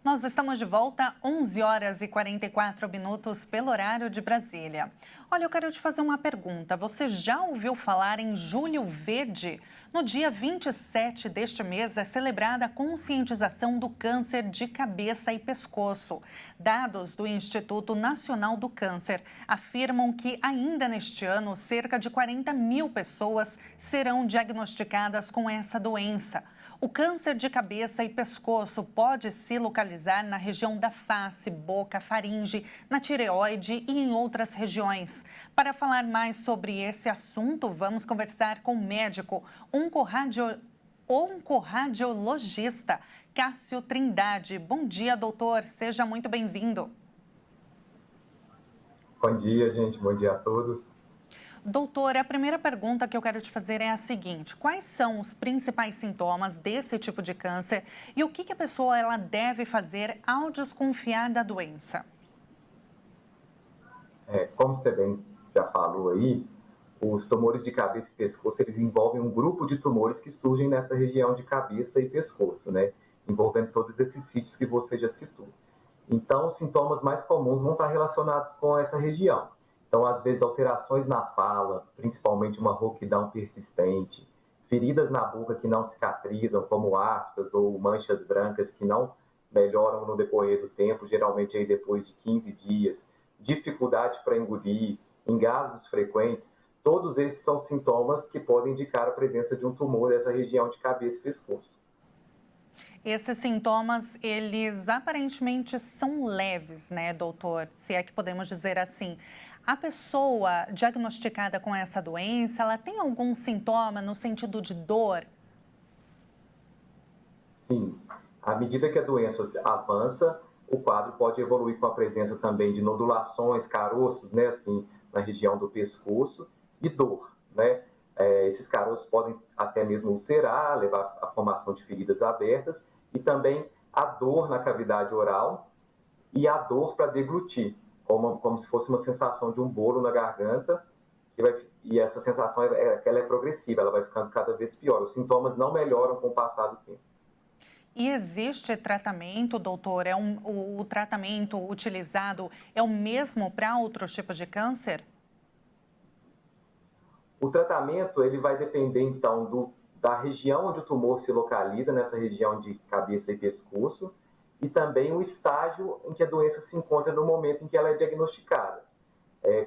Nós estamos de volta, 11 horas e 44 minutos pelo horário de Brasília. Olha, eu quero te fazer uma pergunta. Você já ouviu falar em Julho Verde? No dia 27 deste mês é celebrada a conscientização do câncer de cabeça e pescoço. Dados do Instituto Nacional do Câncer afirmam que ainda neste ano, cerca de 40 mil pessoas serão diagnosticadas com essa doença. O câncer de cabeça e pescoço pode se localizar na região da face, boca, faringe, na tireoide e em outras regiões. Para falar mais sobre esse assunto, vamos conversar com o médico oncorradiologista Cássio Trindade. Bom dia, doutor. Seja muito bem-vindo. Bom dia, gente. Bom dia a todos. Doutor, a primeira pergunta que eu quero te fazer é a seguinte: quais são os principais sintomas desse tipo de câncer e o que a pessoa ela deve fazer ao desconfiar da doença? Como você bem já falou aí, os tumores de cabeça e pescoço, eles envolvem um grupo de tumores que surgem nessa região de cabeça e pescoço, né? Envolvendo todos esses sítios que você já citou. Então, os sintomas mais comuns vão estar relacionados com essa região. Então, às vezes, alterações na fala, principalmente uma rouquidão persistente, feridas na boca que não cicatrizam, como aftas ou manchas brancas que não melhoram no decorrer do tempo, geralmente aí depois de 15 dias, dificuldade para engolir, engasgos frequentes, todos esses são sintomas que podem indicar a presença de um tumor nessa região de cabeça e pescoço. Esses sintomas, eles aparentemente são leves, né, doutor? Se é que podemos dizer assim. A pessoa diagnosticada com essa doença, ela tem algum sintoma no sentido de dor? Sim, à medida que a doença avança, o quadro pode evoluir com a presença também de nodulações, caroços, né, assim, na região do pescoço e dor, né? Esses caroços podem até mesmo ulcerar, levar à formação de feridas abertas e também a dor na cavidade oral e a dor para deglutir, como se fosse uma sensação de um bolo na garganta, e essa sensação ela é progressiva, ela vai ficando cada vez pior. Os sintomas não melhoram com o passar do tempo. E existe tratamento, doutor? O tratamento utilizado é o mesmo para outros tipos de câncer? O tratamento ele vai depender, então, da região onde o tumor se localiza, nessa região de cabeça e pescoço, e também o estágio em que a doença se encontra no momento em que ela é diagnosticada.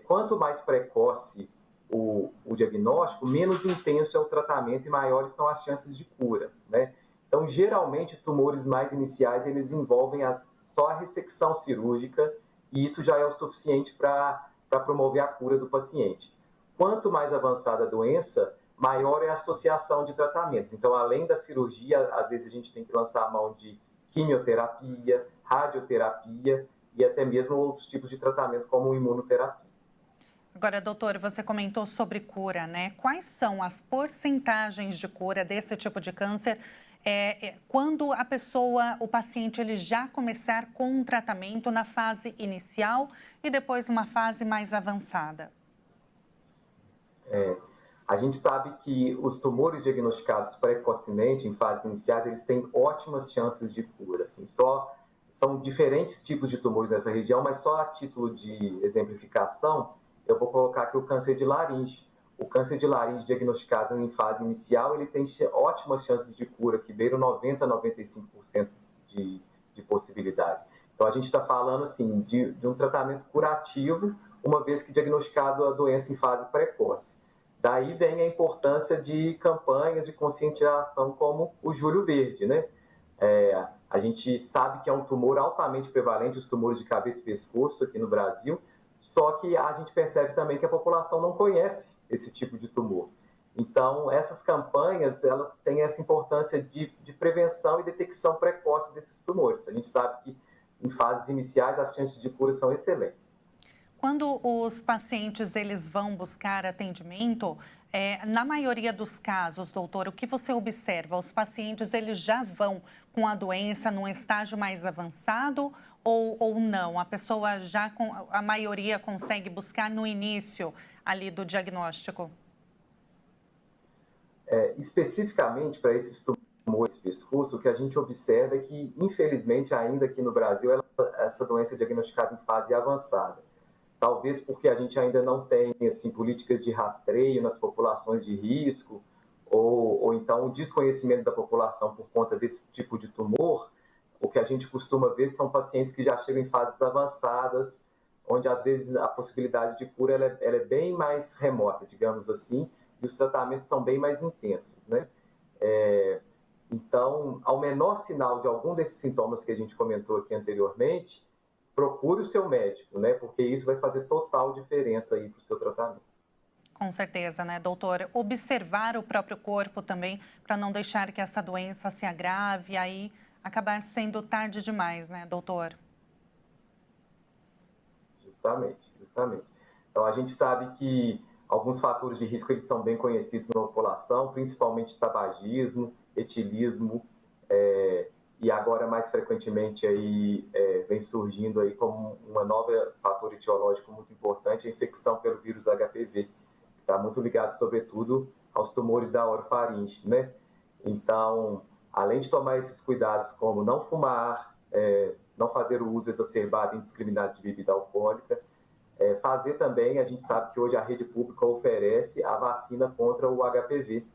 Quanto mais precoce o diagnóstico, menos intenso é o tratamento e maiores são as chances de cura, né? Então, geralmente, tumores mais iniciais, eles envolvem só a ressecção cirúrgica e isso já é o suficiente para promover a cura do paciente. Quanto mais avançada a doença, maior é a associação de tratamentos. Então, além da cirurgia, às vezes a gente tem que lançar a mão de quimioterapia, radioterapia e até mesmo outros tipos de tratamento, como imunoterapia. Agora, doutor, você comentou sobre cura, né? Quais são as porcentagens de cura desse tipo de câncer quando a pessoa, o paciente, ele já começar com um tratamento na fase inicial e depois uma fase mais avançada? A gente sabe que os tumores diagnosticados precocemente, em fases iniciais, eles têm ótimas chances de cura. Assim, são diferentes tipos de tumores nessa região, mas só a título de exemplificação, eu vou colocar aqui o câncer de laringe. O câncer de laringe diagnosticado em fase inicial, ele tem ótimas chances de cura, que beiram 90 a 95% de possibilidade. Então, a gente está falando assim, de um tratamento curativo, uma vez que diagnosticado a doença em fase precoce. Daí vem a importância de campanhas de conscientização como o Julho Verde, né? A gente sabe que é um tumor altamente prevalente, os tumores de cabeça e pescoço aqui no Brasil, só que a gente percebe também que a população não conhece esse tipo de tumor. Então, essas campanhas, elas têm essa importância de prevenção e detecção precoce desses tumores. A gente sabe que em fases iniciais as chances de cura são excelentes. Quando os pacientes eles vão buscar atendimento, na maioria dos casos, doutor, o que você observa? Os pacientes eles já vão com a doença num estágio mais avançado ou não? A pessoa já, a maioria consegue buscar no início ali do diagnóstico? Especificamente para esses tumores do pescoço, o que a gente observa é que, infelizmente, ainda aqui no Brasil, essa doença é diagnosticada em fase avançada. Talvez porque a gente ainda não tem assim, políticas de rastreio nas populações de risco, ou então o desconhecimento da população por conta desse tipo de tumor. O que a gente costuma ver são pacientes que já chegam em fases avançadas, onde às vezes a possibilidade de cura ela é bem mais remota, digamos assim, e os tratamentos são bem mais intensos, né? Então, ao menor sinal de algum desses sintomas que a gente comentou aqui anteriormente, procure o seu médico, né? Porque isso vai fazer total diferença aí para o seu tratamento. Com certeza, né, doutor? Observar o próprio corpo também, para não deixar que essa doença se agrave e aí acabar sendo tarde demais, né, doutor? Justamente, justamente. Então, a gente sabe que alguns fatores de risco eles são bem conhecidos na população, principalmente tabagismo, etilismo, e agora mais frequentemente aí vem surgindo aí como uma nova fator etiológico muito importante, a infecção pelo vírus HPV, que está muito ligado, sobretudo, aos tumores da orofaringe, né? Então, além de tomar esses cuidados como não fumar, não fazer o uso exacerbado e indiscriminado de bebida alcoólica, fazer também, a gente sabe que hoje a rede pública oferece a vacina contra o HPV.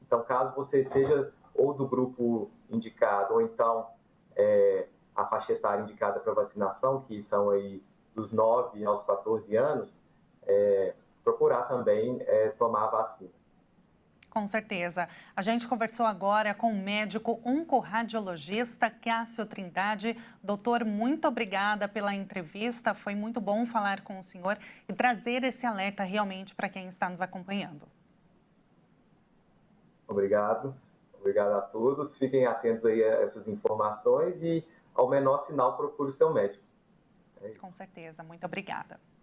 Então, caso você seja ou do grupo indicado, ou então a faixa etária indicada para vacinação, que são aí dos 9 aos 14 anos, procurar também tomar a vacina. Com certeza. A gente conversou agora com o médico oncorradiologista Cássio Trindade. Doutor, muito obrigada pela entrevista. Foi muito bom falar com o senhor e trazer esse alerta realmente para quem está nos acompanhando. Obrigado. Obrigado a todos. Fiquem atentos aí a essas informações e, ao menor sinal, procure o seu médico. Com certeza. Muito obrigada.